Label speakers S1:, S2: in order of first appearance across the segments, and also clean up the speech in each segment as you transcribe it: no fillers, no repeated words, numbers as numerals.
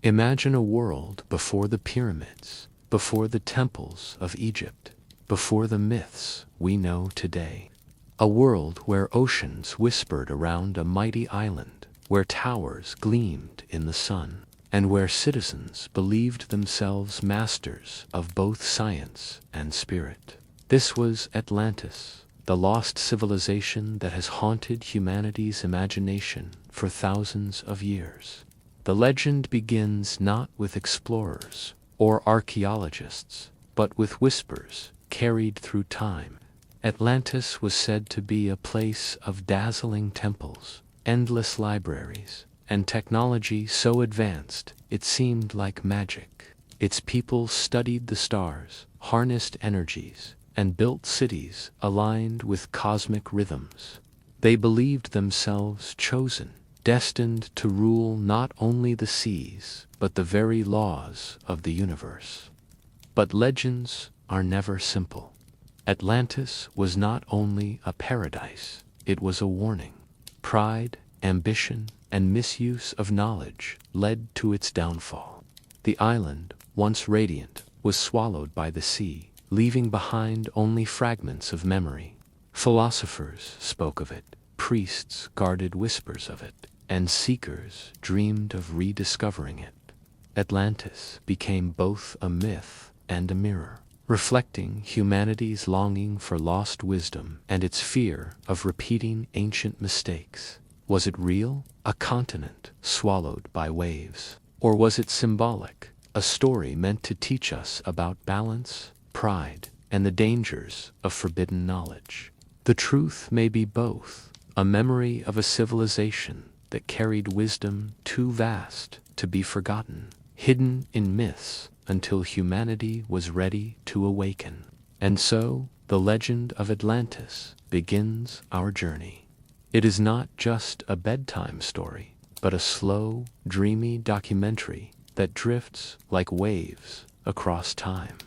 S1: Imagine a world before the pyramids, before the temples of Egypt, before the myths we know today. A world where oceans whispered around a mighty island, where towers gleamed in the sun, and where citizens believed themselves masters of both science and spirit. This was Atlantis, the lost civilization that has haunted humanity's imagination for thousands of years. The legend begins not with explorers or archaeologists, but with whispers carried through time. Atlantis was said to be a place of dazzling temples, endless libraries, and technology so advanced it seemed like magic. Its people studied the stars, harnessed energies, and built cities aligned with cosmic rhythms. They believed themselves chosen, destined to rule not only the seas, but the very laws of the universe. But legends are never simple. Atlantis was not only a paradise, it was a warning. Pride, ambition, and misuse of knowledge led to its downfall. The island, once radiant, was swallowed by the sea, leaving behind only fragments of memory. Philosophers spoke of it, priests guarded whispers of it, and seekers dreamed of rediscovering it. Atlantis became both a myth and a mirror, reflecting humanity's longing for lost wisdom and its fear of repeating ancient mistakes. Was it real, a continent swallowed by waves? Or was it symbolic, a story meant to teach us about balance, pride, and the dangers of forbidden knowledge? The truth may be both, a memory of a civilization that carried wisdom too vast to be forgotten, hidden in myths until humanity was ready to awaken. And so, the legend of Atlantis begins our journey. It is not just a bedtime story, but a slow, dreamy documentary that drifts like waves across time.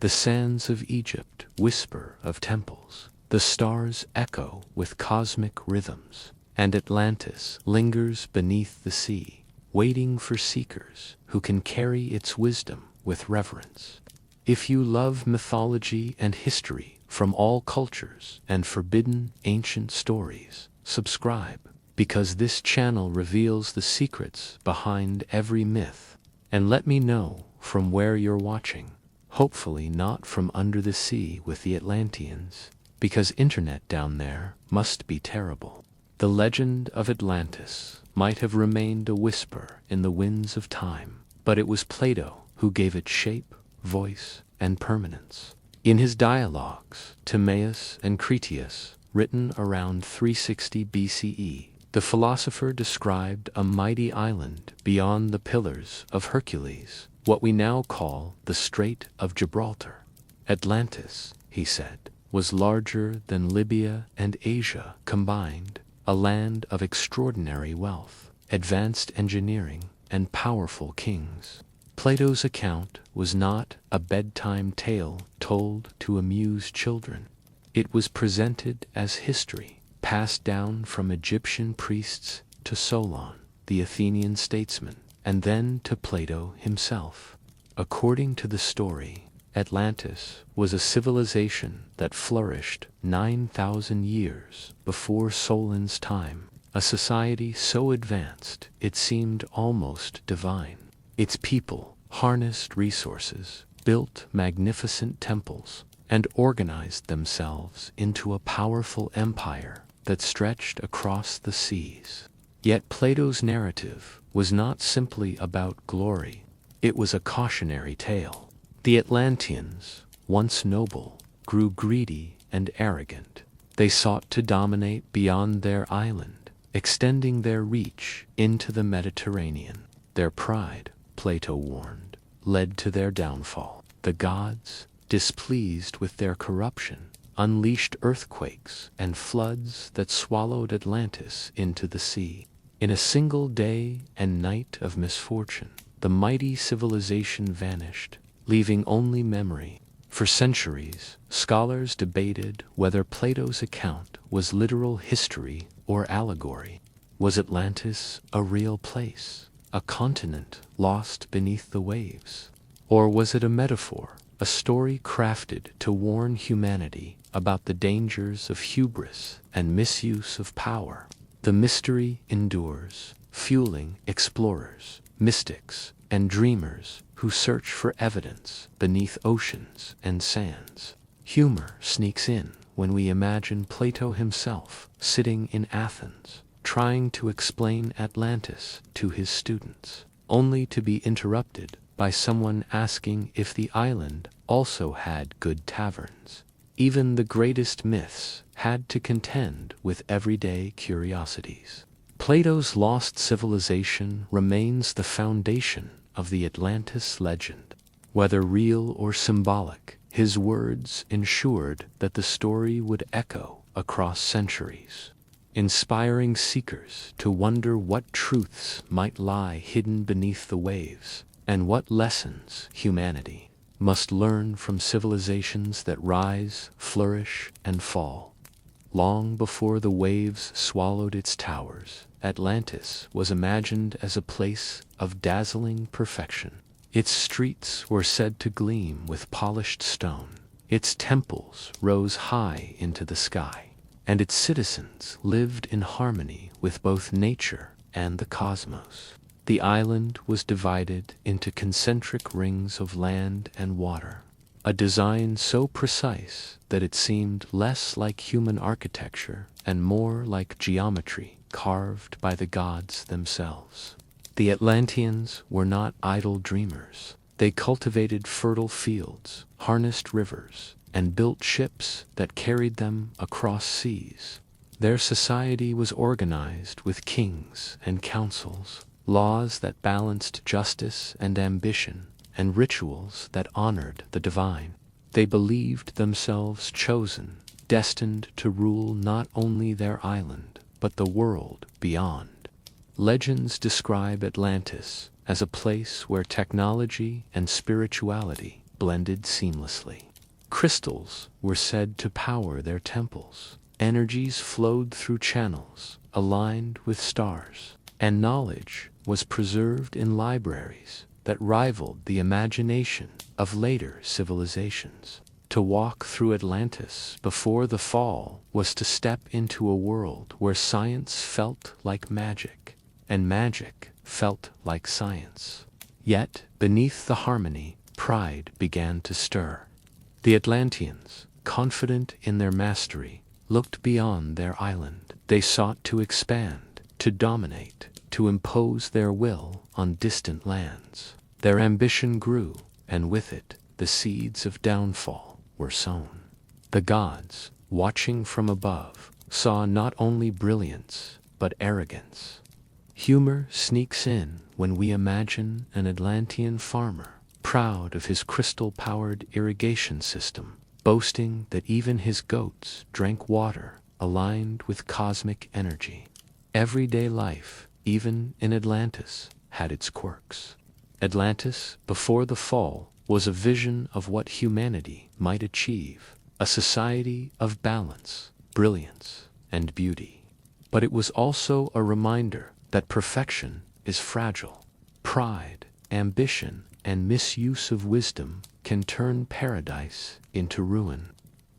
S1: The sands of Egypt whisper of temples, the stars echo with cosmic rhythms, and Atlantis lingers beneath the sea, waiting for seekers who can carry its wisdom with reverence. If you love mythology and history from all cultures and forbidden ancient stories, subscribe, because this channel reveals the secrets behind every myth. And let me know from where you're watching. Hopefully not from under the sea with the Atlanteans, because internet down there must be terrible. The legend of Atlantis might have remained a whisper in the winds of time, but it was Plato who gave it shape, voice, and permanence. In his dialogues, Timaeus and Critias, written around 360 BCE, the philosopher described a mighty island beyond the Pillars of Hercules, what we now call the Strait of Gibraltar. Atlantis, he said, was larger than Libya and Asia combined, a land of extraordinary wealth, advanced engineering, and powerful kings. Plato's account was not a bedtime tale told to amuse children. It was presented as history, passed down from Egyptian priests to Solon, the Athenian statesman, and then to Plato himself. According to the story, Atlantis was a civilization that flourished 9,000 years before Solon's time, a society so advanced it seemed almost divine. Its people harnessed resources, built magnificent temples, and organized themselves into a powerful empire that stretched across the seas. Yet Plato's narrative was not simply about glory, it was a cautionary tale. The Atlanteans, once noble, grew greedy and arrogant. They sought to dominate beyond their island, extending their reach into the Mediterranean. Their pride, Plato warned, led to their downfall. The gods, displeased with their corruption, unleashed earthquakes and floods that swallowed Atlantis into the sea. In a single day and night of misfortune, the mighty civilization vanished, leaving only memory. For centuries, scholars debated whether Plato's account was literal history or allegory. Was Atlantis a real place, a continent lost beneath the waves? Or was it a metaphor, a story crafted to warn humanity about the dangers of hubris and misuse of power? The mystery endures, fueling explorers, mystics, and dreamers who search for evidence beneath oceans and sands. Humor sneaks in when we imagine Plato himself sitting in Athens, trying to explain Atlantis to his students, only to be interrupted by someone asking if the island also had good taverns. Even the greatest myths had to contend with everyday curiosities. Plato's lost civilization remains the foundation of the Atlantis legend. Whether real or symbolic, his words ensured that the story would echo across centuries, inspiring seekers to wonder what truths might lie hidden beneath the waves, and what lessons humanity must learn from civilizations that rise, flourish, and fall. Long before the waves swallowed its towers, Atlantis was imagined as a place of dazzling perfection. Its streets were said to gleam with polished stone, its temples rose high into the sky, and its citizens lived in harmony with both nature and the cosmos. The island was divided into concentric rings of land and water, a design so precise that it seemed less like human architecture and more like geometry carved by the gods themselves. The Atlanteans were not idle dreamers. They cultivated fertile fields, harnessed rivers, and built ships that carried them across seas. Their society was organized with kings and councils, laws that balanced justice and ambition, and rituals that honored the divine. They believed themselves chosen, destined to rule not only their island, but the world beyond. Legends describe Atlantis as a place where technology and spirituality blended seamlessly. Crystals were said to power their temples. Energies flowed through channels aligned with stars, and knowledge was preserved in libraries that rivaled the imagination of later civilizations. To walk through Atlantis before the fall was to step into a world where science felt like magic, and magic felt like science. Yet, beneath the harmony, pride began to stir. The Atlanteans, confident in their mastery, looked beyond their island. They sought to expand, to dominate, to impose their will on distant lands. Their ambition grew, and with it, the seeds of downfall were sown. The gods, watching from above, saw not only brilliance, but arrogance. Humor sneaks in when we imagine an Atlantean farmer, proud of his crystal-powered irrigation system, boasting that even his goats drank water aligned with cosmic energy. Everyday life, even in Atlantis, had its quirks. Atlantis, before the fall, was a vision of what humanity might achieve, a society of balance, brilliance, and beauty. But it was also a reminder that perfection is fragile. Pride, ambition, and misuse of wisdom can turn paradise into ruin.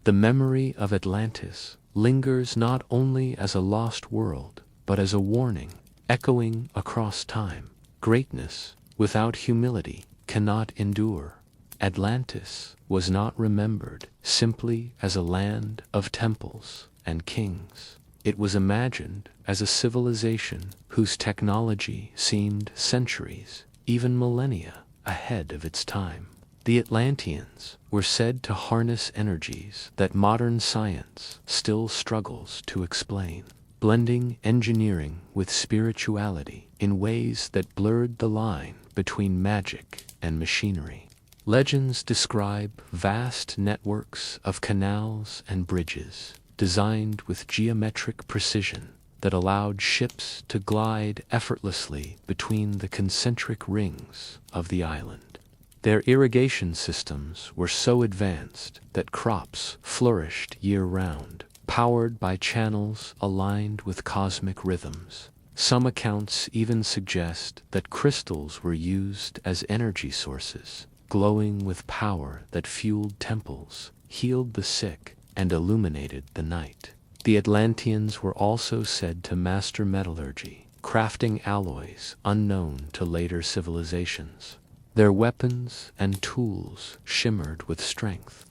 S1: The memory of Atlantis lingers not only as a lost world, but as a warning, echoing across time. Greatness without humility cannot endure. Atlantis was not remembered simply as a land of temples and kings. It was imagined as a civilization whose technology seemed centuries, even millennia, ahead of its time. The Atlanteans were said to harness energies that modern science still struggles to explain, blending engineering with spirituality in ways that blurred the line between magic and machinery. Legends describe vast networks of canals and bridges, designed with geometric precision, that allowed ships to glide effortlessly between the concentric rings of the island. Their irrigation systems were so advanced that crops flourished year-round, powered by channels aligned with cosmic rhythms. Some accounts even suggest that crystals were used as energy sources, glowing with power that fueled temples, healed the sick, and illuminated the night. The Atlanteans were also said to master metallurgy, crafting alloys unknown to later civilizations. Their weapons and tools shimmered with strength.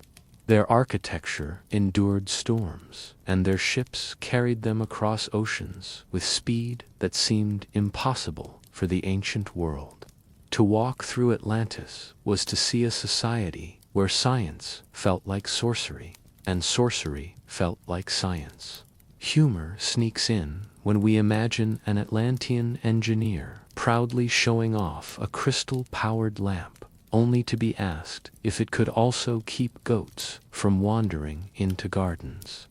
S1: Their architecture endured storms, and their ships carried them across oceans with speed that seemed impossible for the ancient world. To walk through Atlantis was to see a society where science felt like sorcery, and sorcery felt like science. Humor sneaks in when we imagine an Atlantean engineer proudly showing off a crystal-powered lamp, only to be asked if it could also keep goats from wandering into gardens.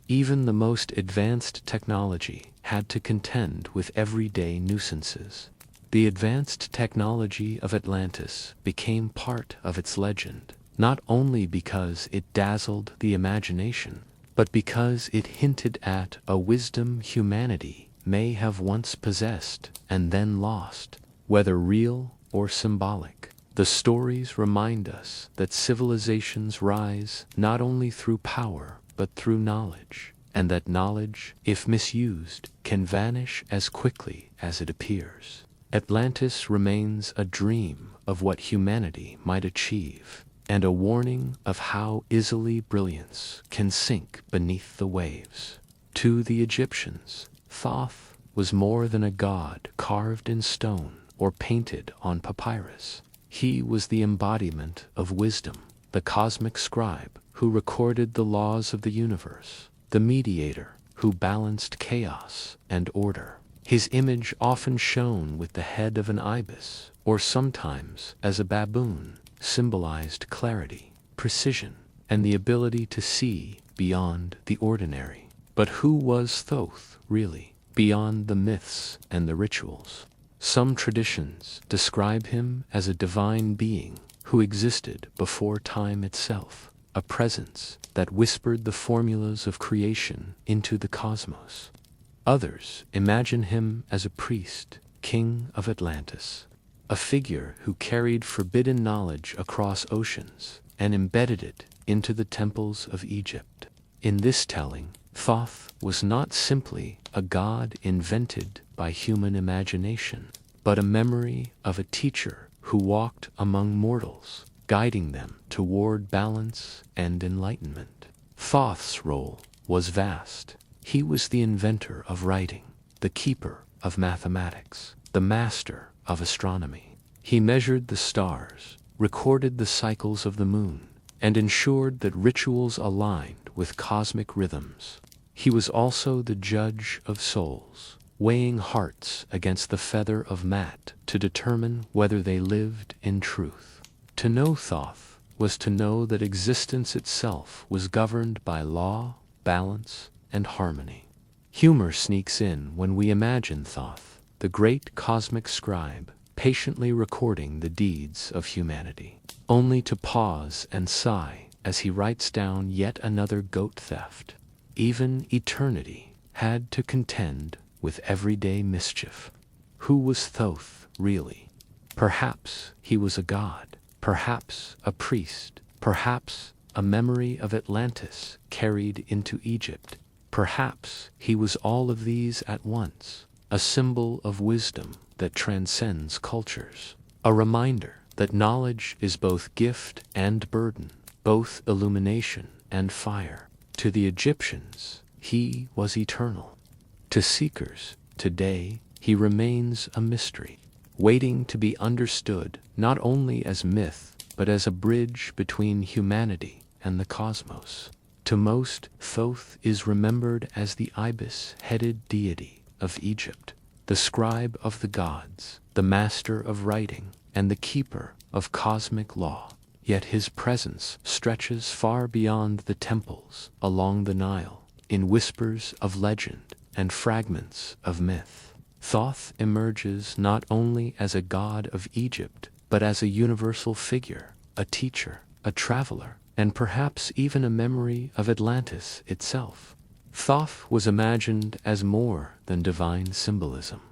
S1: Even the most advanced technology had to contend with everyday nuisances. The advanced technology of Atlantis became part of its legend, not only because it dazzled the imagination, but because it hinted at a wisdom humanity may have once possessed and then lost, whether real or symbolic. The stories remind us that civilizations rise not only through power but through knowledge, and that knowledge, if misused, can vanish as quickly as it appears. Atlantis remains a dream of what humanity might achieve, and a warning of how easily brilliance can sink beneath the waves. To the Egyptians, Thoth was more than a god carved in stone or painted on papyrus. He was the embodiment of wisdom, the cosmic scribe who recorded the laws of the universe, the mediator who balanced chaos and order. His image often shone with the head of an ibis, or sometimes as a baboon, symbolized clarity, precision, and the ability to see beyond the ordinary. But who was Thoth, really, beyond the myths and the rituals? Some traditions describe him as a divine being who existed before time itself, a presence that whispered the formulas of creation into the cosmos. Others imagine him as a priest, king of Atlantis, a figure who carried forbidden knowledge across oceans and embedded it into the temples of Egypt. In this telling, Thoth was not simply a god invented by human imagination, but a memory of a teacher who walked among mortals, guiding them toward balance and enlightenment. Thoth's role was vast. He was the inventor of writing, the keeper of mathematics, the master of astronomy. He measured the stars, recorded the cycles of the moon, and ensured that rituals aligned with cosmic rhythms. He was also the judge of souls, weighing hearts against the feather of mat to determine whether they lived in truth. To know Thoth was to know that existence itself was governed by law, balance, and harmony. Humor sneaks in when we imagine Thoth, the great cosmic scribe, patiently recording the deeds of humanity, only to pause and sigh as he writes down yet another goat theft. Even eternity had to contend with everyday mischief. Who was Thoth, really? Perhaps he was a god, perhaps a priest, perhaps a memory of Atlantis carried into Egypt. Perhaps he was all of these at once, a symbol of wisdom that transcends cultures, a reminder that knowledge is both gift and burden, both illumination and fire. To the Egyptians, he was eternal. To seekers, today, he remains a mystery, waiting to be understood not only as myth, but as a bridge between humanity and the cosmos. To most, Thoth is remembered as the ibis-headed deity of Egypt, the scribe of the gods, the master of writing, and the keeper of cosmic law. Yet his presence stretches far beyond the temples along the Nile, in whispers of legend and fragments of myth. Thoth emerges not only as a god of Egypt, but as a universal figure, a teacher, a traveler, and perhaps even a memory of Atlantis itself. Thoth was imagined as more than divine symbolism.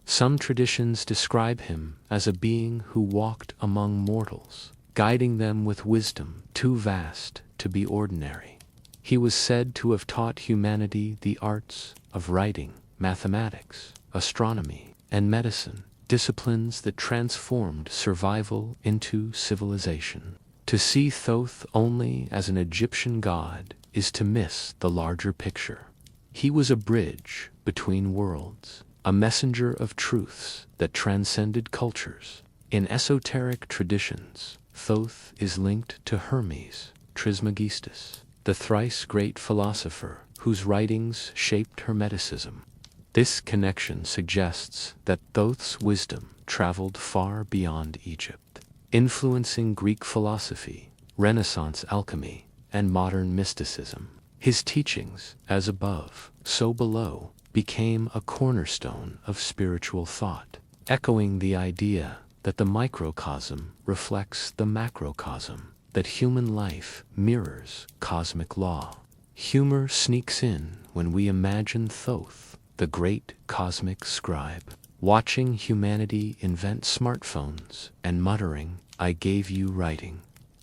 S1: Some traditions describe him as a being who walked among mortals, guiding them with wisdom too vast to be ordinary. He was said to have taught humanity the arts of writing, mathematics, astronomy, and medicine, disciplines that transformed survival into civilization. To see Thoth only as an Egyptian god is to miss the larger picture. He was a bridge between worlds, a messenger of truths that transcended cultures. In esoteric traditions, Thoth is linked to Hermes Trismegistus, the thrice great philosopher whose writings shaped Hermeticism. This connection suggests that Thoth's wisdom traveled far beyond Egypt, influencing Greek philosophy, Renaissance alchemy, and modern mysticism. His teachings, as above, so below, became a cornerstone of spiritual thought, echoing the idea that the microcosm reflects the macrocosm, that human life mirrors cosmic law. Humor sneaks in when we imagine Thoth, the great cosmic scribe, watching humanity invent smartphones and muttering, "I gave you writing."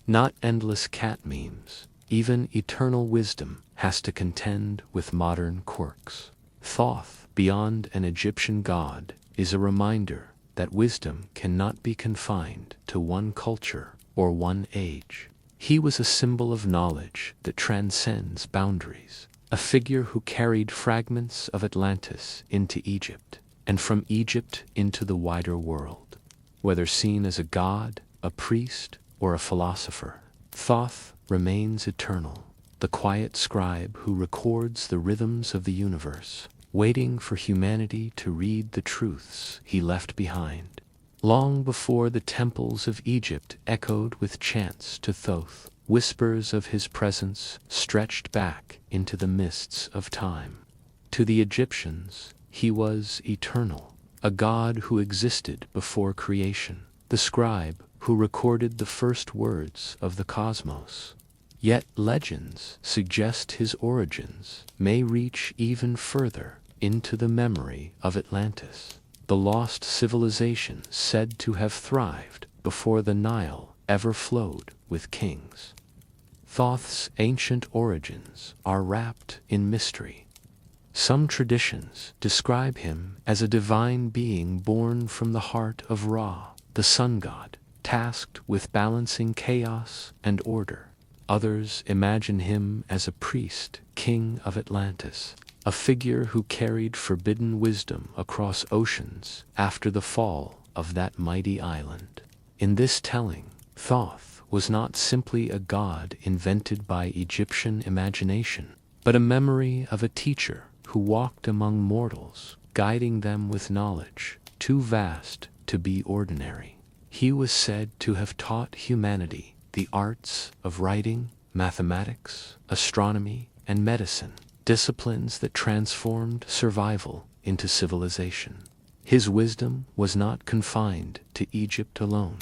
S1: Not endless cat memes. Even eternal wisdom has to contend with modern quirks. Thoth, beyond an Egyptian god, is a reminder that wisdom cannot be confined to one culture or one age. He was a symbol of knowledge that transcends boundaries, a figure who carried fragments of Atlantis into Egypt, and from Egypt into the wider world. Whether seen as a god, a priest, or a philosopher, Thoth remains eternal, the quiet scribe who records the rhythms of the universe, waiting for humanity to read the truths he left behind. Long before the temples of Egypt echoed with chants to Thoth, whispers of his presence stretched back into the mists of time. To the Egyptians, he was eternal, a god who existed before creation, the scribe who recorded the first words of the cosmos. Yet legends suggest his origins may reach even further into the memory of Atlantis, the lost civilization said to have thrived before the Nile ever flowed with kings. Thoth's ancient origins are wrapped in mystery. Some traditions describe him as a divine being born from the heart of Ra, the sun god, tasked with balancing chaos and order. Others imagine him as a priest, king of Atlantis, a figure who carried forbidden wisdom across oceans after the fall of that mighty island. In this telling, Thoth was not simply a god invented by Egyptian imagination, but a memory of a teacher who walked among mortals, guiding them with knowledge too vast to be ordinary. He was said to have taught humanity the arts of writing, mathematics, astronomy, and medicine, disciplines that transformed survival into civilization. His wisdom was not confined to Egypt alone.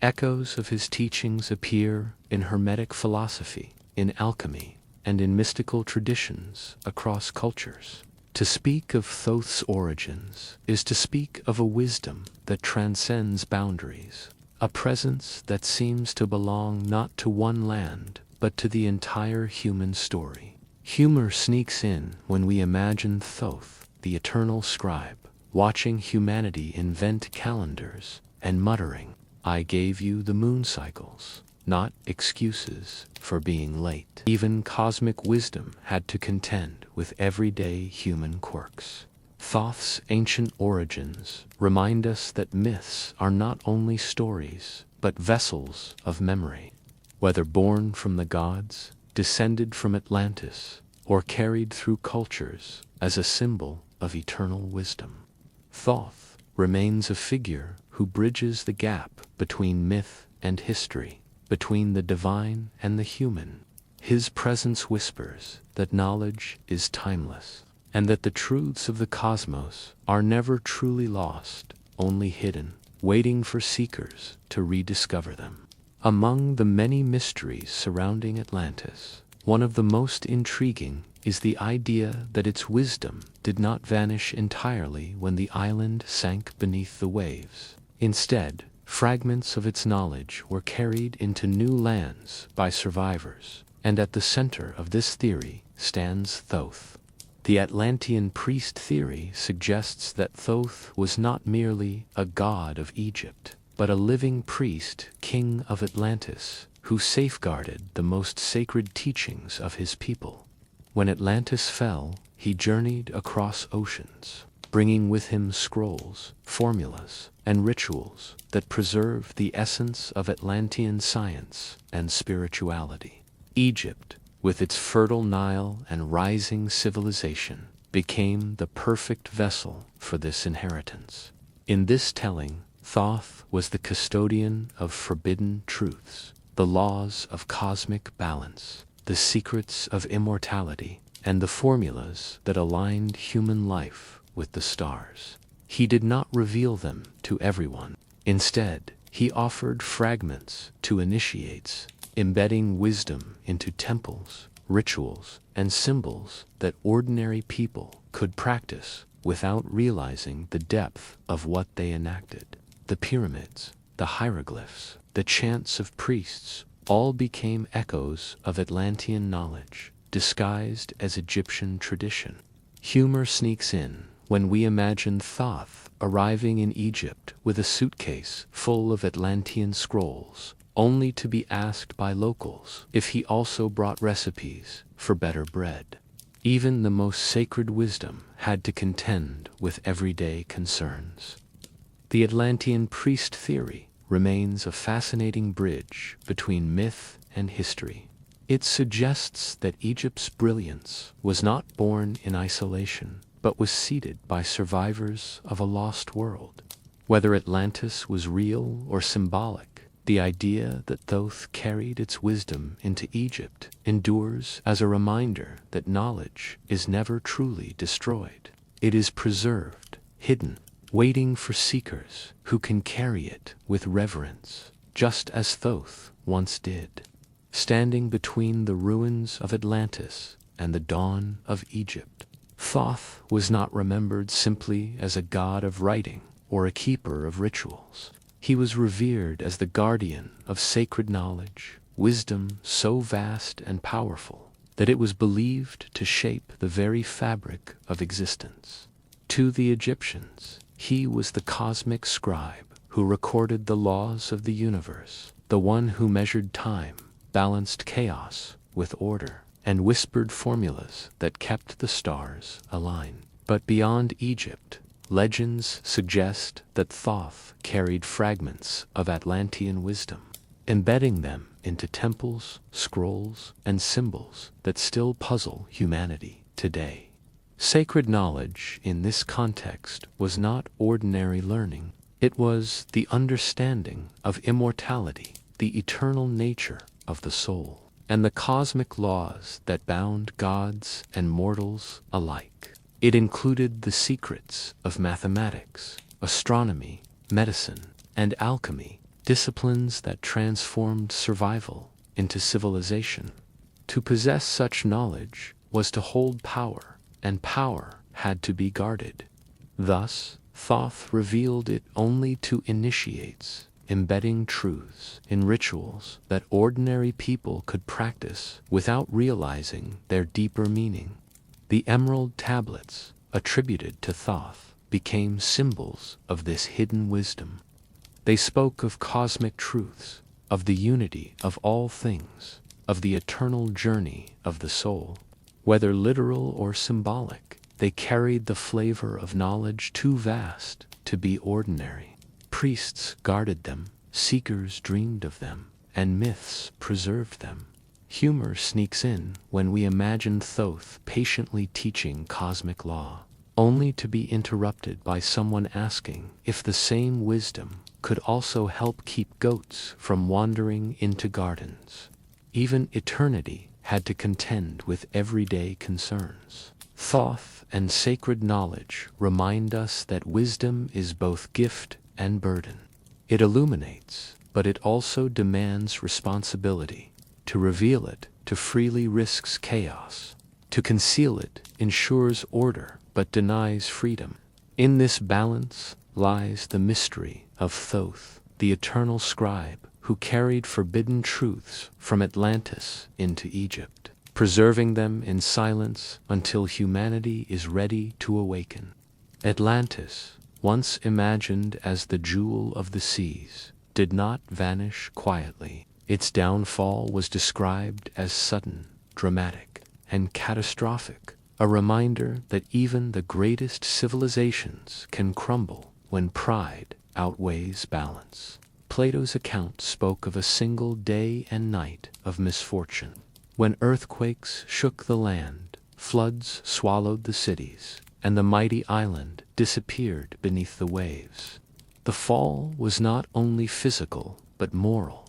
S1: Echoes of his teachings appear in Hermetic philosophy, in alchemy, and in mystical traditions across cultures. To speak of Thoth's origins is to speak of a wisdom that transcends boundaries, a presence that seems to belong not to one land, but to the entire human story. Humor sneaks in when we imagine Thoth, the eternal scribe, watching humanity invent calendars and muttering, "I gave you the moon cycles," not excuses for being late. Even cosmic wisdom had to contend with everyday human quirks. Thoth's ancient origins remind us that myths are not only stories, but vessels of memory. Whether born from the gods, descended from Atlantis, or carried through cultures as a symbol of eternal wisdom, Thoth remains a figure who bridges the gap between myth and history, between the divine and the human. His presence whispers that knowledge is timeless, and that the truths of the cosmos are never truly lost, only hidden, waiting for seekers to rediscover them. Among the many mysteries surrounding Atlantis, one of the most intriguing is the idea that its wisdom did not vanish entirely when the island sank beneath the waves. Instead, fragments of its knowledge were carried into new lands by survivors, and at the center of this theory stands Thoth. The Atlantean priest theory suggests that Thoth was not merely a god of Egypt, but a living priest, king of Atlantis, who safeguarded the most sacred teachings of his people. When Atlantis fell, he journeyed across oceans, bringing with him scrolls, formulas, and rituals that preserve the essence of Atlantean science and spirituality. Egypt, with its fertile Nile and rising civilization, became the perfect vessel for this inheritance. In this telling, Thoth was the custodian of forbidden truths, the laws of cosmic balance, the secrets of immortality, and the formulas that aligned human life with the stars. He did not reveal them to everyone. Instead, he offered fragments to initiates, embedding wisdom into temples, rituals, and symbols that ordinary people could practice without realizing the depth of what they enacted. The pyramids, the hieroglyphs, the chants of priests all became echoes of Atlantean knowledge, disguised as Egyptian tradition. Humor sneaks in when we imagine Thoth arriving in Egypt with a suitcase full of Atlantean scrolls, only to be asked by locals if he also brought recipes for better bread. Even the most sacred wisdom had to contend with everyday concerns. The Atlantean priest theory remains a fascinating bridge between myth and history. It suggests that Egypt's brilliance was not born in isolation, but was seeded by survivors of a lost world. Whether Atlantis was real or symbolic, the idea that Thoth carried its wisdom into Egypt endures as a reminder that knowledge is never truly destroyed. It is preserved, hidden, waiting for seekers who can carry it with reverence, just as Thoth once did. Standing between the ruins of Atlantis and the dawn of Egypt, Thoth was not remembered simply as a god of writing or a keeper of rituals. He was revered as the guardian of sacred knowledge, wisdom so vast and powerful that it was believed to shape the very fabric of existence. To the Egyptians, he was the cosmic scribe who recorded the laws of the universe, the one who measured time, balanced chaos with order, and whispered formulas that kept the stars aligned. But beyond Egypt, legends suggest that Thoth carried fragments of Atlantean wisdom, embedding them into temples, scrolls, and symbols that still puzzle humanity today. Sacred knowledge in this context was not ordinary learning. It was the understanding of immortality, the eternal nature of the soul, and the cosmic laws that bound gods and mortals alike. It included the secrets of mathematics, astronomy, medicine, and alchemy, disciplines that transformed survival into civilization. To possess such knowledge was to hold power, and power had to be guarded. Thus, Thoth revealed it only to initiates, embedding truths in rituals that ordinary people could practice without realizing their deeper meaning. The emerald tablets, attributed to Thoth, became symbols of this hidden wisdom. They spoke of cosmic truths, of the unity of all things, of the eternal journey of the soul. Whether literal or symbolic, they carried the flavor of knowledge too vast to be ordinary. Priests guarded them, seekers dreamed of them, and myths preserved them. Humor sneaks in when we imagine Thoth patiently teaching cosmic law, only to be interrupted by someone asking if the same wisdom could also help keep goats from wandering into gardens. Even eternity had to contend with everyday concerns. Thoth and sacred knowledge remind us that wisdom is both gift and burden. It illuminates, but it also demands responsibility. To reveal it, to freely risks chaos. To conceal it ensures order but denies freedom. In this balance lies the mystery of Thoth, the eternal scribe who carried forbidden truths from Atlantis into Egypt, preserving them in silence until humanity is ready to awaken. Atlantis, once imagined as the jewel of the seas, did not vanish quietly. Its downfall was described as sudden, dramatic, and catastrophic, a reminder that even the greatest civilizations can crumble when pride outweighs balance. Plato's account spoke of a single day and night of misfortune, when earthquakes shook the land, floods swallowed the cities, and the mighty island disappeared beneath the waves. The fall was not only physical but moral.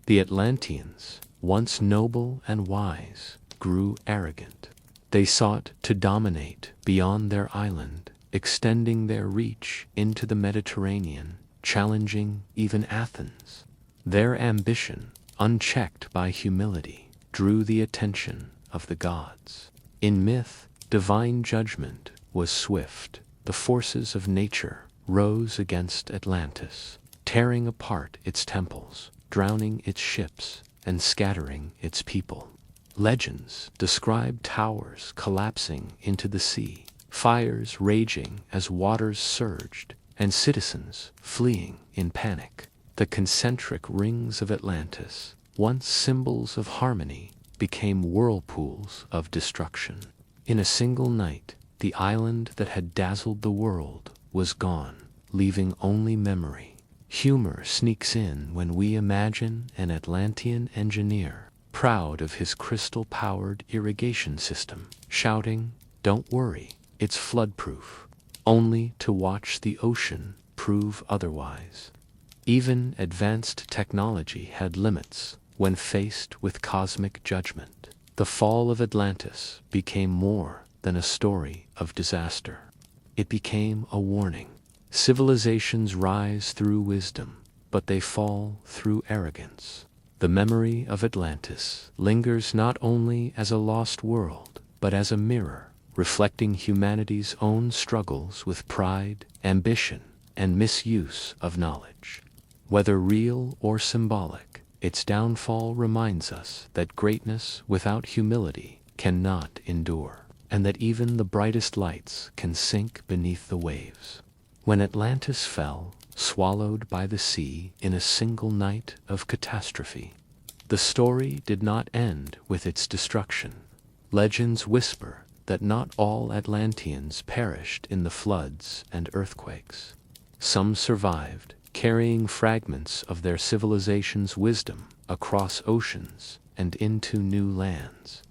S1: The Atlanteans, once noble and wise, grew arrogant. They sought to dominate beyond their island, extending their reach into the Mediterranean, challenging even Athens. Their ambition, unchecked by humility, drew the attention of the gods. In myth, divine judgment was swift. The forces of nature rose against Atlantis, tearing apart its temples, drowning its ships, and scattering its people. Legends describe towers collapsing into the sea, fires raging as waters surged, and citizens fleeing in panic. The concentric rings of Atlantis, once symbols of harmony, became whirlpools of destruction. In a single night, the island that had dazzled the world was gone, leaving only memory. Humor sneaks in when we imagine an Atlantean engineer, proud of his crystal-powered irrigation system, shouting, "Don't worry, it's flood-proof," only to watch the ocean prove otherwise. Even advanced technology had limits when faced with cosmic judgment. The fall of Atlantis became more than a story of disaster. It became a warning. Civilizations rise through wisdom, but they fall through arrogance. The memory of Atlantis lingers not only as a lost world, but as a mirror, reflecting humanity's own struggles with pride, ambition, and misuse of knowledge. Whether real or symbolic, its downfall reminds us that greatness without humility cannot endure, and that even the brightest lights can sink beneath the waves. When Atlantis fell, swallowed by the sea in a single night of catastrophe, the story did not end with its destruction. Legends whisper that not all Atlanteans perished in the floods and earthquakes. Some survived, carrying fragments of their civilization's wisdom across oceans and into new lands.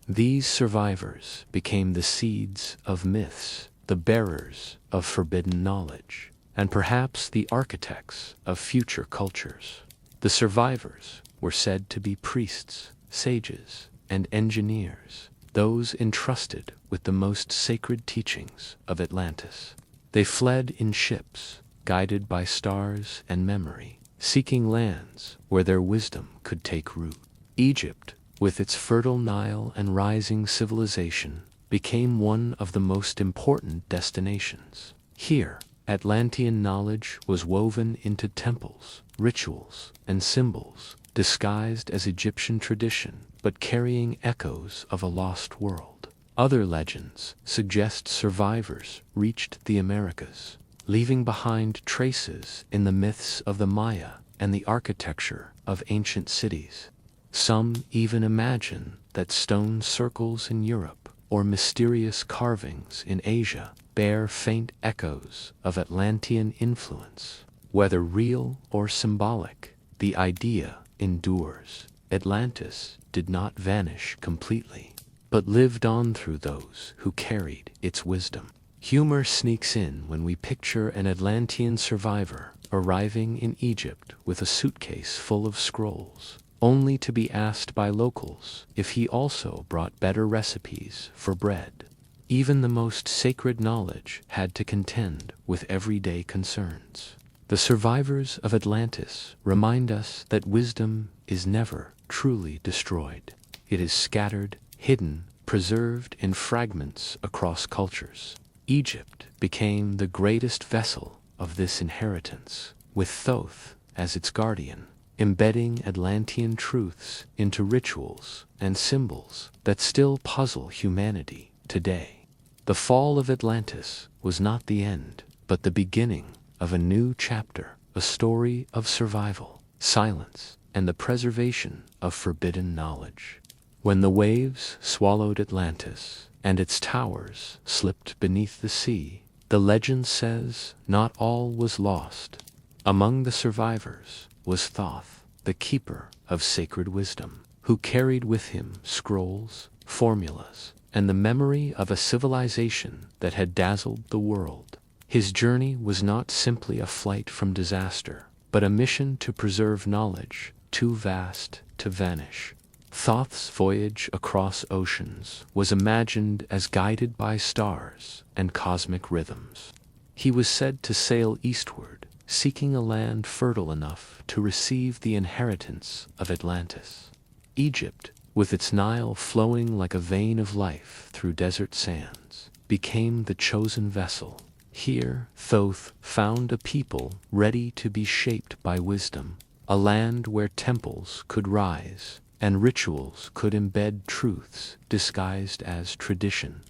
S1: These survivors became the seeds of myths, the bearers of forbidden knowledge, and perhaps the architects of future cultures. The survivors were said to be priests, sages, and engineers, those entrusted with the most sacred teachings of Atlantis. They fled in ships, guided by stars and memory, seeking lands where their wisdom could take root. Egypt, with its fertile Nile and rising civilization, became one of the most important destinations. Here, Atlantean knowledge was woven into temples, rituals, and symbols, disguised as Egyptian tradition, but carrying echoes of a lost world. Other legends suggest survivors reached the Americas, leaving behind traces in the myths of the Maya and the architecture of ancient cities. Some even imagine that stone circles in Europe or mysterious carvings in Asia bear faint echoes of Atlantean influence. Whether real or symbolic, the idea endures. Atlantis did not vanish completely, but lived on through those who carried its wisdom. Humor sneaks in when we picture an Atlantean survivor arriving in Egypt with a suitcase full of scrolls, only to be asked by locals if he also brought better recipes for bread. Even the most sacred knowledge had to contend with everyday concerns. The survivors of Atlantis remind us that wisdom is never truly destroyed. It is scattered, hidden, preserved in fragments across cultures. Egypt became the greatest vessel of this inheritance, with Thoth as its guardian, embedding Atlantean truths into rituals and symbols that still puzzle humanity today. The fall of Atlantis was not the end, but the beginning of a new chapter, a story of survival, silence, and the preservation of forbidden knowledge. When the waves swallowed Atlantis and its towers slipped beneath the sea, the legend says not all was lost. Among the survivors was Thoth, the keeper of sacred wisdom, who carried with him scrolls, formulas, and the memory of a civilization that had dazzled the world. His journey was not simply a flight from disaster, but a mission to preserve knowledge too vast to vanish. Thoth's voyage across oceans was imagined as guided by stars and cosmic rhythms. He was said to sail eastward, seeking a land fertile enough to receive the inheritance of Atlantis. Egypt, with its Nile flowing like a vein of life through desert sands, became the chosen vessel. Here, Thoth found a people ready to be shaped by wisdom, a land where temples could rise and rituals could embed truths disguised as tradition.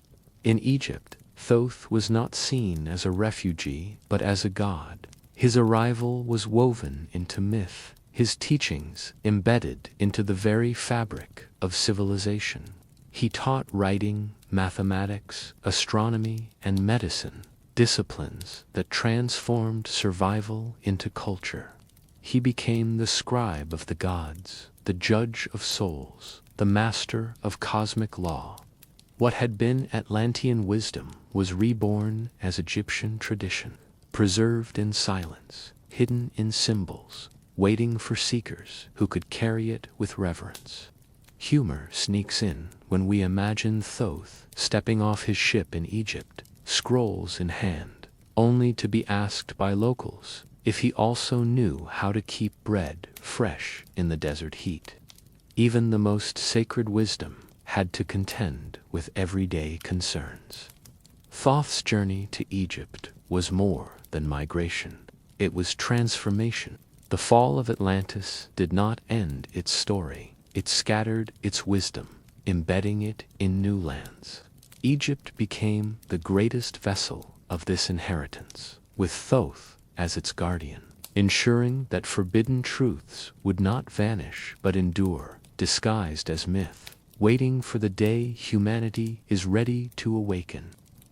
S1: In Egypt, Thoth was not seen as a refugee, but as a god. His arrival was woven into myth, his teachings embedded into the very fabric of civilization. He taught writing, mathematics, astronomy, and medicine, disciplines that transformed survival into culture. He became the scribe of the gods, the judge of souls, the master of cosmic law. What had been Atlantean wisdom was reborn as Egyptian tradition, preserved in silence, hidden in symbols, waiting for seekers who could carry it with reverence. Humor sneaks in when we imagine Thoth stepping off his ship in Egypt, scrolls in hand, only to be asked by locals if he also knew how to keep bread fresh in the desert heat. Even the most sacred wisdom had to contend with everyday concerns. Thoth's journey to Egypt was more than migration. It was transformation. The fall of Atlantis did not end its story. It scattered its wisdom, embedding it in new lands. Egypt became the greatest vessel of this inheritance, with Thoth as its guardian, ensuring that forbidden truths would not vanish but endure, disguised as myth, waiting for the day humanity is ready to awaken.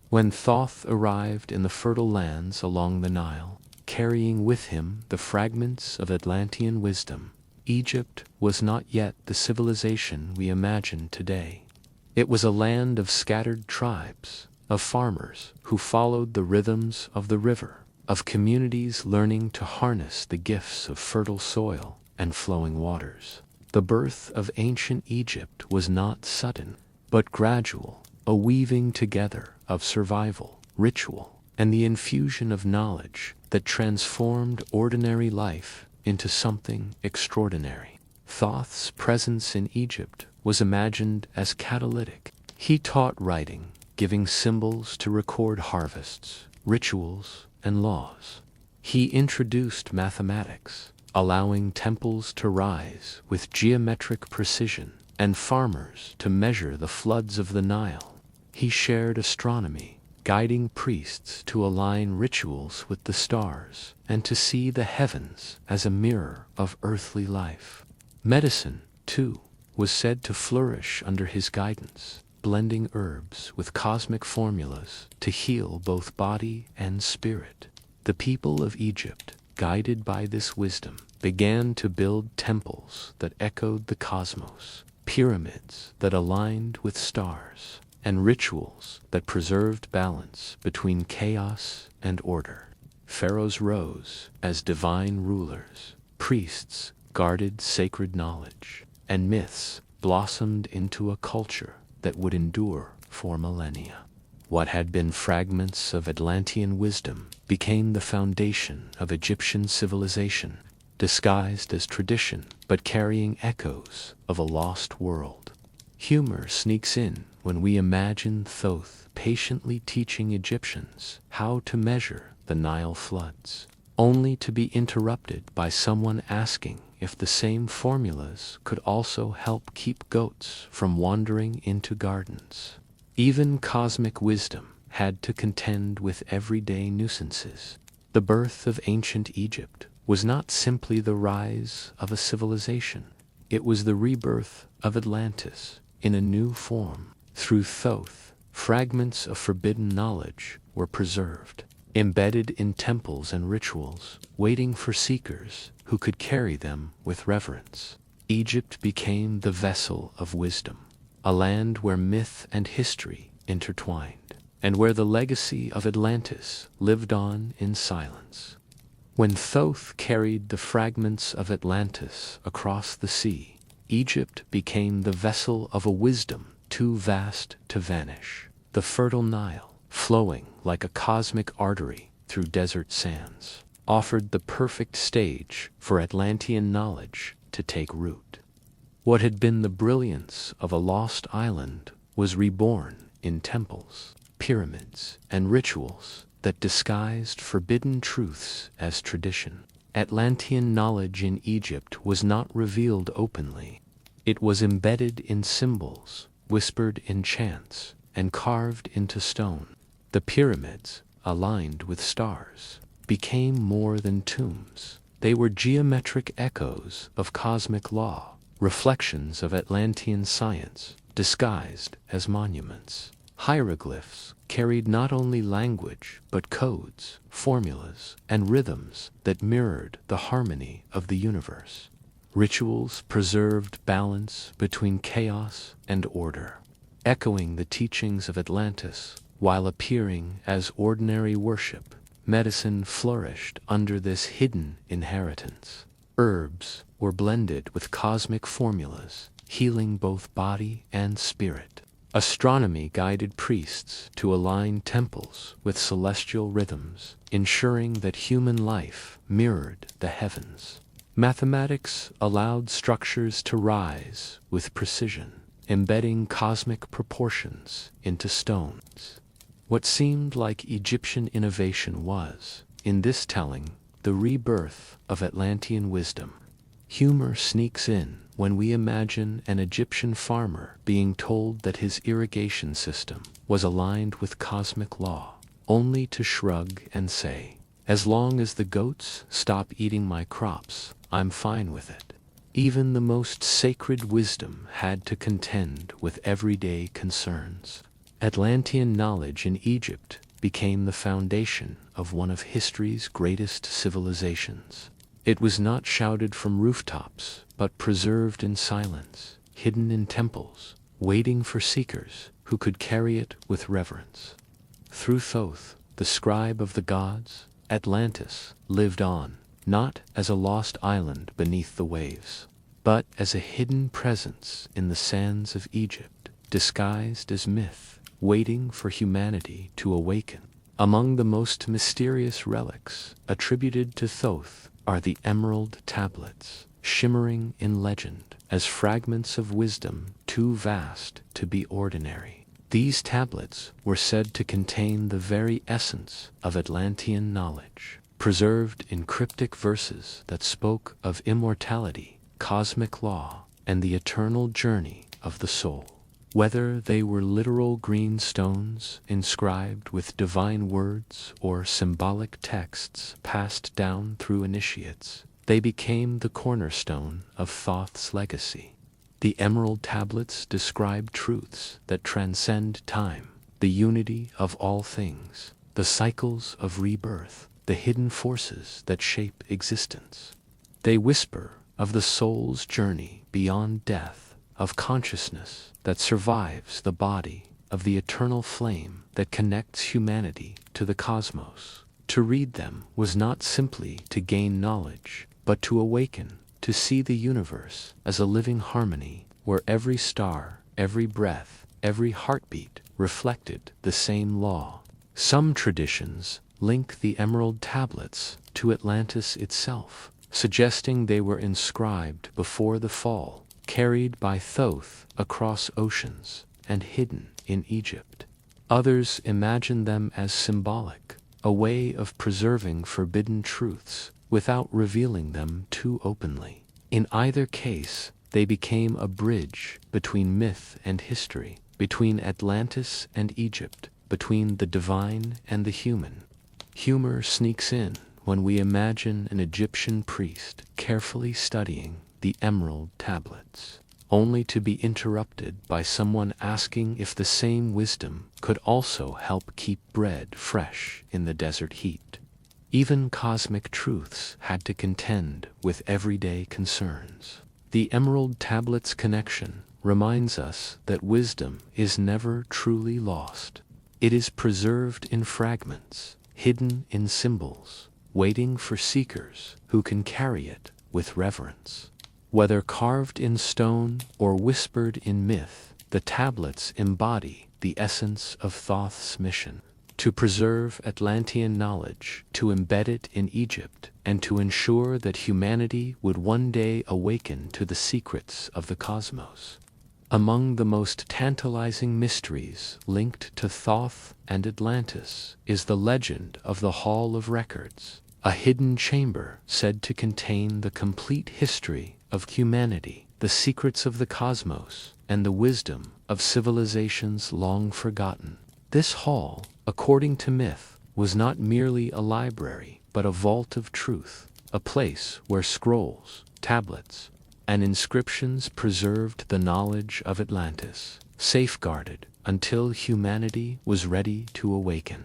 S1: When Thoth arrived in the fertile lands along the Nile, carrying with him the fragments of Atlantean wisdom, Egypt was not yet the civilization we imagine today. It was a land of scattered tribes, of farmers who followed the rhythms of the river, of communities learning to harness the gifts of fertile soil and flowing waters. The birth of ancient Egypt was not sudden, but gradual, a weaving together of survival, ritual, and the infusion of knowledge that transformed ordinary life into something extraordinary. Thoth's presence in Egypt was imagined as catalytic. He taught writing, giving symbols to record harvests, rituals, and laws. He introduced mathematics, allowing temples to rise with geometric precision and farmers to measure the floods of the Nile. He shared astronomy, guiding priests to align rituals with the stars and to see the heavens as a mirror of earthly life. Medicine, too, was said to flourish under his guidance, blending herbs with cosmic formulas to heal both body and spirit. The people of Egypt, guided by this wisdom, began to build temples that echoed the cosmos, pyramids that aligned with stars, and rituals that preserved balance between chaos and order. Pharaohs rose as divine rulers, priests guarded sacred knowledge, and myths blossomed into a culture that would endure for millennia. What had been fragments of Atlantean wisdom became the foundation of Egyptian civilization, disguised as tradition but carrying echoes of a lost world. Humor sneaks in when we imagine Thoth patiently teaching Egyptians how to measure the Nile floods, only to be interrupted by someone asking if the same formulas could also help keep goats from wandering into gardens. Even cosmic wisdom had to contend with everyday nuisances. The birth of ancient Egypt was not simply the rise of a civilization. It was the rebirth of Atlantis in a new form. Through Thoth, fragments of forbidden knowledge were preserved, embedded in temples and rituals, waiting for seekers who could carry them with reverence. Egypt became the vessel of wisdom, a land where myth and history intertwined, and where the legacy of Atlantis lived on in silence. When Thoth carried the fragments of Atlantis across the sea, Egypt became the vessel of a wisdom too vast to vanish. The fertile Nile, flowing like a cosmic artery through desert sands, offered the perfect stage for Atlantean knowledge to take root. What had been the brilliance of a lost island was reborn in temples, pyramids, and rituals that disguised forbidden truths as tradition. Atlantean knowledge in Egypt was not revealed openly. It was embedded in symbols, whispered in chants, and carved into stone. The pyramids, aligned with stars, became more than tombs. They were geometric echoes of cosmic law, reflections of Atlantean science, disguised as monuments. Hieroglyphs carried not only language but codes, formulas, and rhythms that mirrored the harmony of the universe. Rituals preserved balance between chaos and order, echoing the teachings of Atlantis while appearing as ordinary worship. Medicine flourished under this hidden inheritance. Herbs were blended with cosmic formulas, healing both body and spirit. Astronomy guided priests to align temples with celestial rhythms, ensuring that human life mirrored the heavens. Mathematics allowed structures to rise with precision, embedding cosmic proportions into stones. What seemed like Egyptian innovation was, in this telling, the rebirth of Atlantean wisdom. Humor sneaks in when we imagine an Egyptian farmer being told that his irrigation system was aligned with cosmic law, only to shrug and say, "As long as the goats stop eating my crops, I'm fine with it." Even the most sacred wisdom had to contend with everyday concerns. Atlantean knowledge in Egypt became the foundation of one of history's greatest civilizations. It was not shouted from rooftops, but preserved in silence, hidden in temples, waiting for seekers who could carry it with reverence. Through Thoth, the scribe of the gods, Atlantis lived on, not as a lost island beneath the waves, but as a hidden presence in the sands of Egypt, disguised as myth, waiting for humanity to awaken. Among the most mysterious relics attributed to Thoth are the emerald tablets, shimmering in legend as fragments of wisdom too vast to be ordinary. These tablets were said to contain the very essence of Atlantean knowledge, preserved in cryptic verses that spoke of immortality, cosmic law, and the eternal journey of the soul. Whether they were literal green stones inscribed with divine words or symbolic texts passed down through initiates, they became the cornerstone of Thoth's legacy. The emerald tablets describe truths that transcend time, the unity of all things, the cycles of rebirth, the hidden forces that shape existence. They whisper of the soul's journey beyond death, of consciousness that survives the body, of the eternal flame that connects humanity to the cosmos. To read them was not simply to gain knowledge, but to awaken, to see the universe as a living harmony where every star, every breath, every heartbeat reflected the same law. Some traditions link the emerald tablets to Atlantis itself, suggesting they were inscribed before the fall, carried by Thoth across oceans, and hidden in Egypt. Others imagine them as symbolic, a way of preserving forbidden truths without revealing them too openly. In either case, they became a bridge between myth and history, between Atlantis and Egypt, between the divine and the human. Humor sneaks in when we imagine an Egyptian priest carefully studying the emerald tablets, only to be interrupted by someone asking if the same wisdom could also help keep bread fresh in the desert heat. Even cosmic truths had to contend with everyday concerns. The emerald tablets connection reminds us that wisdom is never truly lost. It is preserved in fragments, hidden in symbols, waiting for seekers who can carry it with reverence. Whether carved in stone or whispered in myth, the tablets embody the essence of Thoth's mission: to preserve Atlantean knowledge, to embed it in Egypt, and to ensure that humanity would one day awaken to the secrets of the cosmos. Among the most tantalizing mysteries linked to Thoth and Atlantis is the legend of the Hall of Records, a hidden chamber said to contain the complete history of humanity, the secrets of the cosmos, and the wisdom of civilizations long forgotten. This hall, according to myth, was not merely a library, but a vault of truth, a place where scrolls, tablets, and inscriptions preserved the knowledge of Atlantis, safeguarded until humanity was ready to awaken.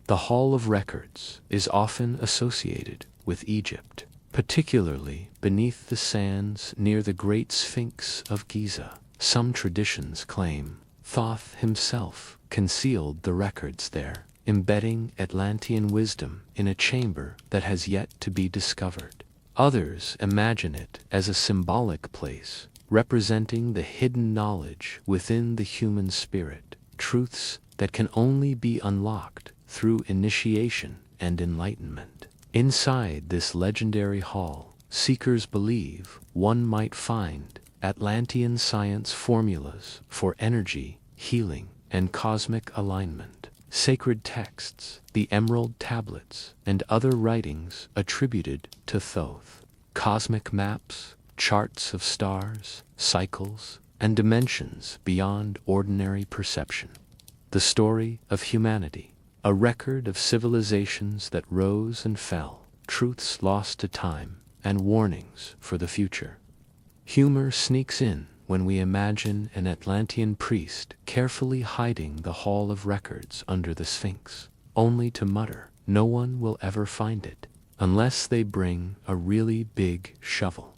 S1: The Hall of Records is often associated with Egypt, particularly beneath the sands near the Great Sphinx of Giza. Some traditions claim Thoth himself concealed the records there, embedding Atlantean wisdom in a chamber that has yet to be discovered. Others imagine it as a symbolic place, representing the hidden knowledge within the human spirit, truths that can only be unlocked through initiation and enlightenment. Inside this legendary hall, seekers believe one might find Atlantean science formulas for energy, healing, and cosmic alignment, sacred texts, the emerald tablets, and other writings attributed to Thoth, cosmic maps, charts of stars, cycles, and dimensions beyond ordinary perception. The story of humanity, a record of civilizations that rose and fell, truths lost to time, and warnings for the future. Humor sneaks in when we imagine an Atlantean priest carefully hiding the Hall of Records under the Sphinx, only to mutter, "No one will ever find it, unless they bring a really big shovel."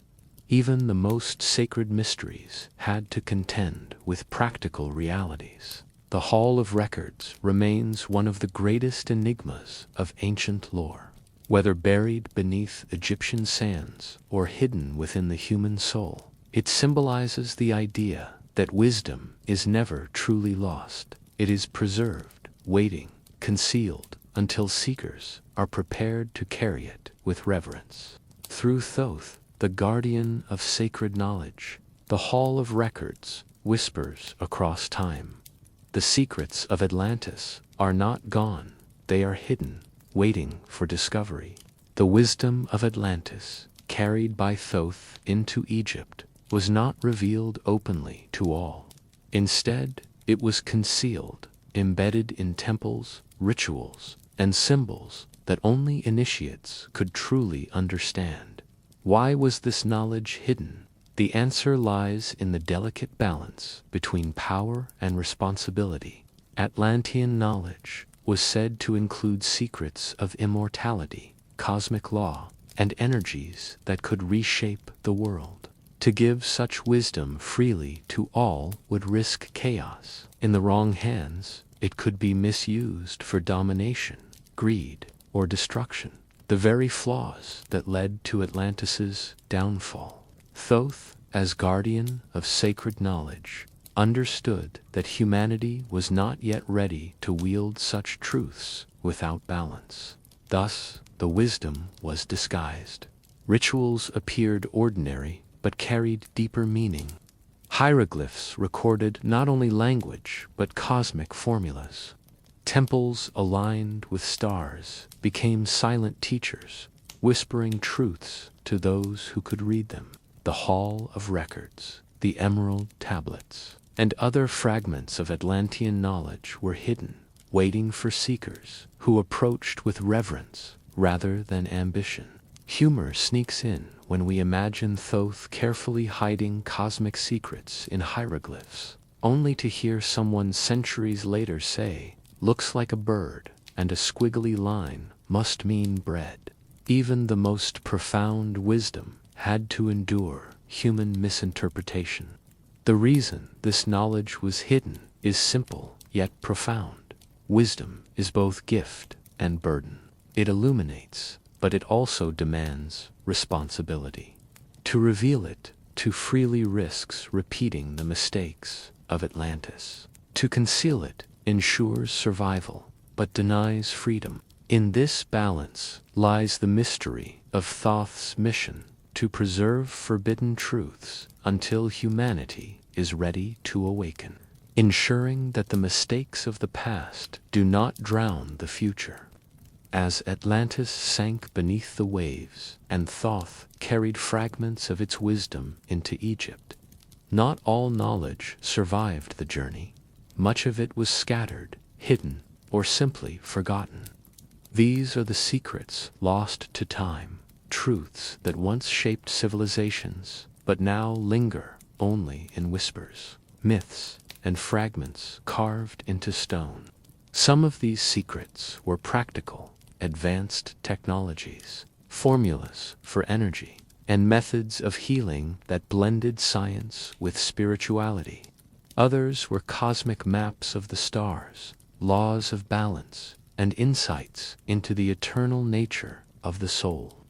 S1: Even the most sacred mysteries had to contend with practical realities. The Hall of Records remains one of the greatest enigmas of ancient lore. Whether buried beneath Egyptian sands or hidden within the human soul, it symbolizes the idea that wisdom is never truly lost. It is preserved, waiting, concealed, until seekers are prepared to carry it with reverence. Through Thoth, the guardian of sacred knowledge, the Hall of Records whispers across time. The secrets of Atlantis are not gone, they are hidden, waiting for discovery. The wisdom of Atlantis, carried by Thoth into Egypt, was not revealed openly to all. Instead, it was concealed, embedded in temples, rituals, and symbols that only initiates could truly understand. Why was this knowledge hidden? The answer lies in the delicate balance between power and responsibility. Atlantean knowledge was said to include secrets of immortality, cosmic law, and energies that could reshape the world. To give such wisdom freely to all would risk chaos. In the wrong hands, it could be misused for domination, greed, or destruction, the very flaws that led to Atlantis's downfall. Thoth, as guardian of sacred knowledge, understood that humanity was not yet ready to wield such truths without balance. Thus, the wisdom was disguised. Rituals appeared ordinary, but carried deeper meaning. Hieroglyphs recorded not only language but cosmic formulas. Temples aligned with stars became silent teachers, whispering truths to those who could read them. The Hall of Records, the Emerald Tablets, and other fragments of Atlantean knowledge were hidden, waiting for seekers who approached with reverence rather than ambition. Humor sneaks in when we imagine Thoth carefully hiding cosmic secrets in hieroglyphs, only to hear someone centuries later say, "Looks like a bird, and a squiggly line must mean bread." Even the most profound wisdom had to endure human misinterpretation. The reason this knowledge was hidden is simple yet profound. Wisdom is both gift and burden. It illuminates, but it also demands responsibility. To reveal it too freely risks repeating the mistakes of Atlantis. To conceal it ensures survival, but denies freedom. In this balance lies the mystery of Thoth's mission to preserve forbidden truths until humanity is ready to awaken, ensuring that the mistakes of the past do not drown the future. As Atlantis sank beneath the waves and Thoth carried fragments of its wisdom into Egypt, not all knowledge survived the journey. Much of it was scattered, hidden, or simply forgotten. These are the secrets lost to time, truths that once shaped civilizations, but now linger only in whispers, myths, and fragments carved into stone. Some of these secrets were practical, advanced technologies, formulas for energy, and methods of healing that blended science with spirituality. Others were cosmic maps of the stars, laws of balance, and insights into the eternal nature of the soul.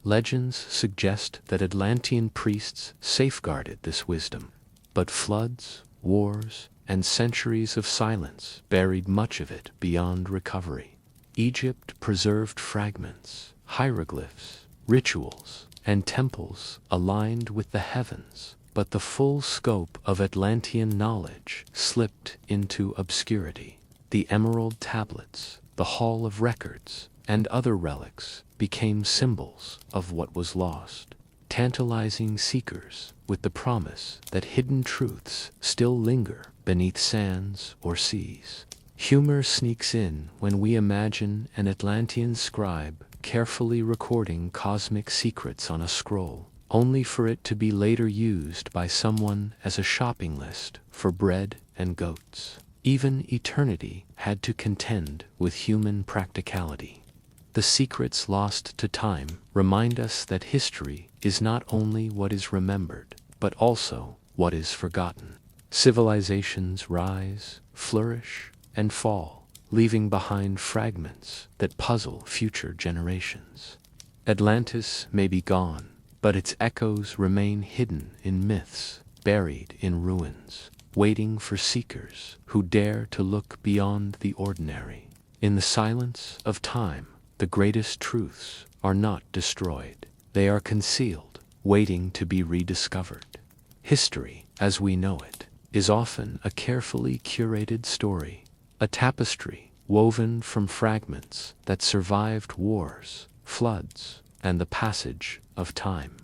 S1: Legends suggest that Atlantean priests safeguarded this wisdom, but floods, wars, and centuries of silence buried much of it beyond recovery. Egypt preserved fragments, hieroglyphs, rituals, and temples aligned with the heavens, but the full scope of Atlantean knowledge slipped into obscurity. The Emerald Tablets, the Hall of Records, and other relics became symbols of what was lost, tantalizing seekers with the promise that hidden truths still linger beneath sands or seas. Humor sneaks in when we imagine an Atlantean scribe carefully recording cosmic secrets on a scroll, only for it to be later used by someone as a shopping list for bread and goats. Even eternity had to contend with human practicality. The secrets lost to time remind us that history is not only what is remembered, but also what is forgotten. Civilizations rise, flourish, and fall, leaving behind fragments that puzzle future generations. Atlantis may be gone, but its echoes remain hidden in myths, buried in ruins, waiting for seekers who dare to look beyond the ordinary. In the silence of time, the greatest truths are not destroyed. They are concealed, waiting to be rediscovered. History, as we know it, is often a carefully curated story, a tapestry woven from fragments that survived wars, floods, and the passage of time.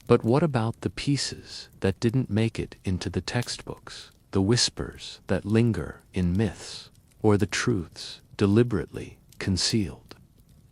S1: But what about the pieces that didn't make it into the textbooks, the whispers that linger in myths, or the truths deliberately concealed?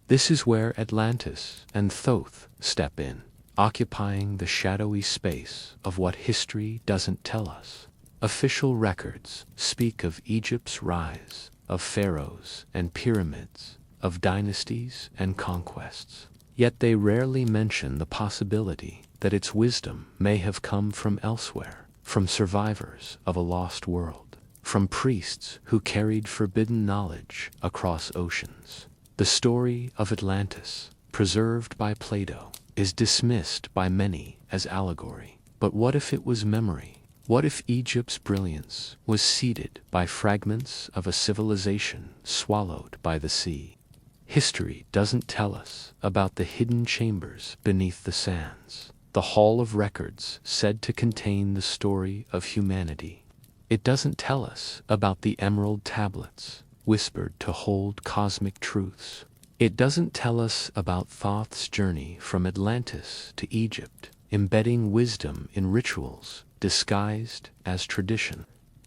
S1: This is where Atlantis and Thoth step in, occupying the shadowy space of what history doesn't tell us. Official records speak of Egypt's rise, of pharaohs and pyramids, of dynasties and conquests. Yet they rarely mention the possibility that its wisdom may have come from elsewhere, from survivors of a lost world, from priests who carried forbidden knowledge across oceans. The story of Atlantis, preserved by Plato, is dismissed by many as allegory. But what if it was memory? What if Egypt's brilliance was seeded by fragments of a civilization swallowed by the sea? History doesn't tell us about the hidden chambers beneath the sands. the Hall of Records said to contain the story of humanity. It doesn't tell us about the emerald tablets, whispered to hold cosmic truths. It doesn't tell us about Thoth's journey from Atlantis to Egypt, embedding wisdom in rituals disguised as tradition.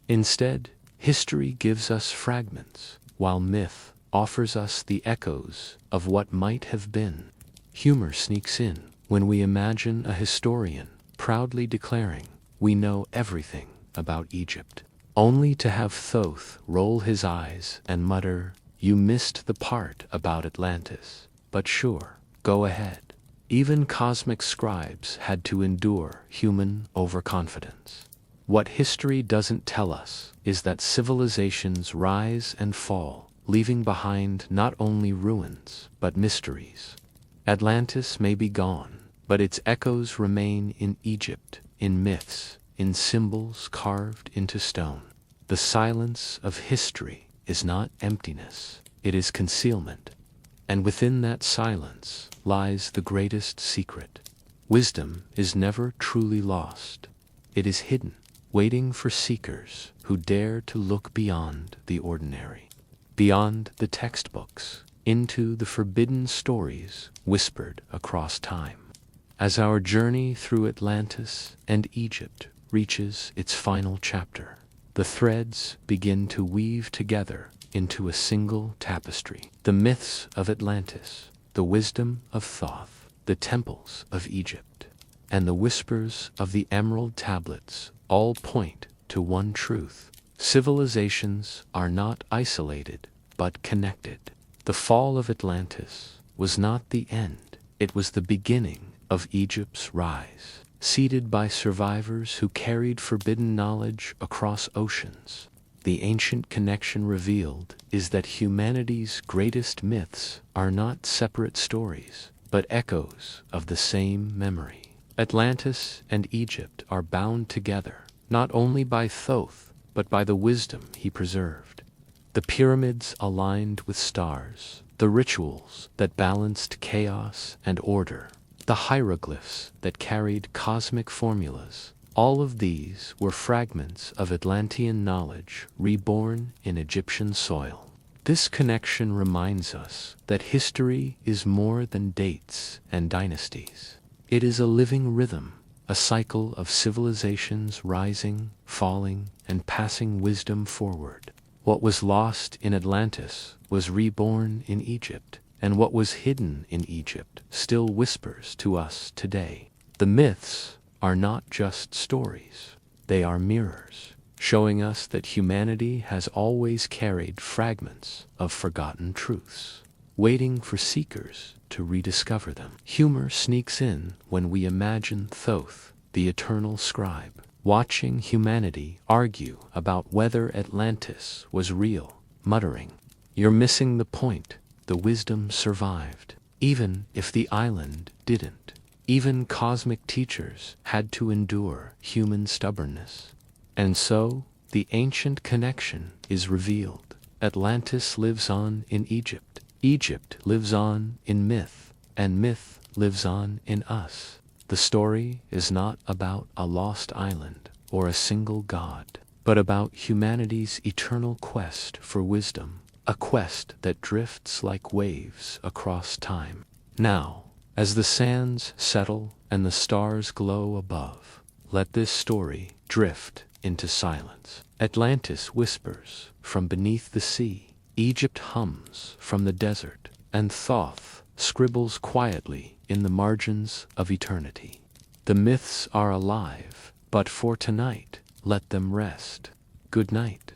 S1: Instead, history gives us fragments, while myth offers us the echoes of what might have been. Humor sneaks in when we imagine a historian proudly declaring, "We know everything about Egypt," only to have Thoth roll his eyes and mutter, "You missed the part about Atlantis, but sure, go ahead." Even cosmic scribes had to endure human overconfidence. What history doesn't tell us is that civilizations rise and fall, leaving behind not only ruins, but mysteries. Atlantis may be gone, but its echoes remain in Egypt, in myths, in symbols carved into stone. The silence of history is not emptiness, it is concealment. And within that silence lies the greatest secret. Wisdom is never truly lost. It is hidden, waiting for seekers who dare to look beyond the ordinary, beyond the textbooks, into the forbidden stories whispered across time. As our journey through Atlantis and Egypt reaches its final chapter, the threads begin to weave together into a single tapestry. The myths of Atlantis, the wisdom of Thoth, the temples of Egypt, and the whispers of the emerald tablets all point to one truth. Civilizations are not isolated, but connected. The fall of Atlantis was not the end, it was the beginning of Egypt's rise, seeded by survivors who carried forbidden knowledge across oceans. The ancient connection revealed is that humanity's greatest myths are not separate stories, but echoes of the same memory. Atlantis and Egypt are bound together, not only by Thoth, but by the wisdom he preserved. The pyramids aligned with stars, the rituals that balanced chaos and order, the hieroglyphs that carried cosmic formulas, all of these were fragments of Atlantean knowledge reborn in Egyptian soil. This connection reminds us that history is more than dates and dynasties. It is a living rhythm, a cycle of civilizations rising, falling, and passing wisdom forward. What was lost in Atlantis was reborn in Egypt, and what was hidden in Egypt still whispers to us today. The myths are not just stories, they are mirrors, showing us that humanity has always carried fragments of forgotten truths, waiting for seekers to rediscover them. Humor sneaks in when we imagine Thoth, the eternal scribe, watching humanity argue about whether Atlantis was real, muttering, "You're missing the point, the wisdom survived, even if the island didn't." Even cosmic teachers had to endure human stubbornness. And so, the ancient connection is revealed. Atlantis lives on in Egypt, Egypt lives on in myth, and myth lives on in us. The story is not about a lost island or a single god, but about humanity's eternal quest for wisdom, a quest that drifts like waves across time. Now, as the sands settle and the stars glow above, let this story drift into silence. Atlantis whispers from beneath the sea, Egypt hums from the desert, and Thoth scribbles quietly in the margins of eternity. The myths are alive, but for tonight, let them rest. Good night.